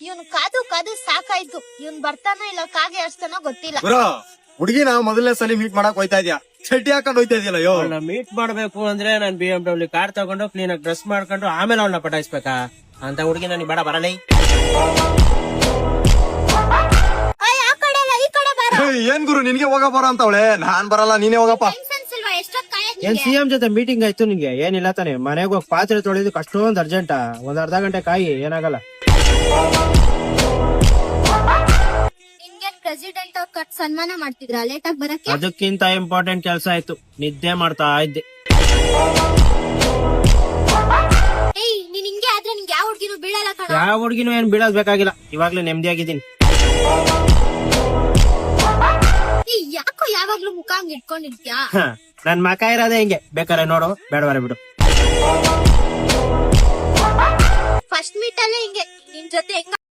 ಇವನ್ ಕಾದು ಕಾದು ಸಾಕಾಯ್ತು. ಇವನ್ ಬರ್ತಾನೋ ಇಲ್ಲ ಕಾಗೆ ಅಷ್ಟನೋ ಗೊತ್ತಿಲ್ಲ. ಗುರು ಹುಡುಗಿನ ಮೊದಲನೇ ಸಲ ಮೀಟ್ ಮಾಡಕ್ ಹೋಯ್ತಾ ಇದ್ಯಾ, ಚಡ್ಡಿ ಹಾಕೊಂಡು ಹೋಯ್ತಾ ಇದೆಯಲ್ಲ ಅಯ್ಯೋ. ಮೀಟ್ ಮಾಡ್ಬೇಕು ಅಂದ್ರೆ ನಾನ್ BMW ಕಾರ್ ತಗೊಂಡು ಕ್ಲೀನ್ ಆಗಿ ಡ್ರೆಸ್ ಮಾಡ್ಕೊಂಡು ಆಮೇಲೆ ಅವಳನ್ನ ಪಟಾಯಿಸ್ಬೇಕಾ ಅಂತ ಹುಡುಗಿ ನನಗೆ ಬೇಡ ಬರಲ್ಲ. ಆ ಕಡೆ ಅಲ್ಲ, ಈ ಕಡೆ ಬಾರ. ಏನ್ ಗುರು ನಿನ್ಗೆ ಹೋಗ ಬರೋ ಅಂತವಳೆ, ನಾನ್ ಬರಲ್ಲ ನೀನೇ ಹೋಗಪ್ಪ. ಅನ್ಸಲ್ವಾ ಎಷ್ಟೊತ್ ಕಾಯಕ್ ಏನ್ ನಿಂಗೆ? CM ಜೊತೆ ಮೀಟಿಂಗ್ ಆಯ್ತು ನಿಂಗೆ? ಏನಿಲ್ಲ ತಾನೆ, ಮನೆಗೆ ಹೋಗಿ ಪಾತ್ರೆ ತೊಳೆದಕ್ಕೆ ಅಷ್ಟೊಂದು ಅರ್ಜೆಂಟಾ? ಒಂದ್ ಅರ್ಧ ಗಂಟೆ ಕಾಯಿ, ಏನಾಗಲ್ಲ. ನಿನ್ಗೇನ್ ಪ್ರೆಸಿಡೆಂಟ್ ಅವ್ರ ಕಟ್ ಸನ್ಮಾನ ಮಾಡ್ತಿದ್ರ ಲೇಟ್ ಆಗಿ ಬರಕ್ಕೆ? ಅದಕ್ಕಿಂತ ಇಂಪಾರ್ಟೆಂಟ್ ಕೆಲಸ ಆಯ್ತು, ನಿದ್ದೆ ಮಾಡ್ತಾ ಇದ್ದೆ. ಏಯ್ ನೀನ್ ಹಿಂಗೆ ಆದ್ರೆ ನಿಂಗೆ ಯಾವ ಹುಡ್ಗಿನೂ ಬೀಳಲ್ಲ ಕಣ. ಯಾವ ಹುಡುಗಿನೂ ಏನ್ ಬೀಳೋದ್ ಬೇಕಾಗಿಲ್ಲ, ಇವಾಗ್ಲೇ ನೆಮ್ಮದಿಯಾಗಿದ್ದೀನಿ. ಏಯ್ ಯಾಕೋ ಯಾವಾಗ್ಲೂ ಮುಖ ಹಂಗ್ ಇಟ್ಕೊಂಡಿರ್ತ್ಯಾ? ನನ್ ಮಕ ಇರೋದೇ ಹಿಂಗೆ, ಬೇಕಾರೆ ನೋಡು, ಬೇಡವಾರ ಬಿಡು. ಫಸ್ಟ್ ಮೀಟ್ ಅಲ್ಲೇ ಹಿಂಗೆ ನಿನ್ ಜೊತೆ ಹೆಂಗ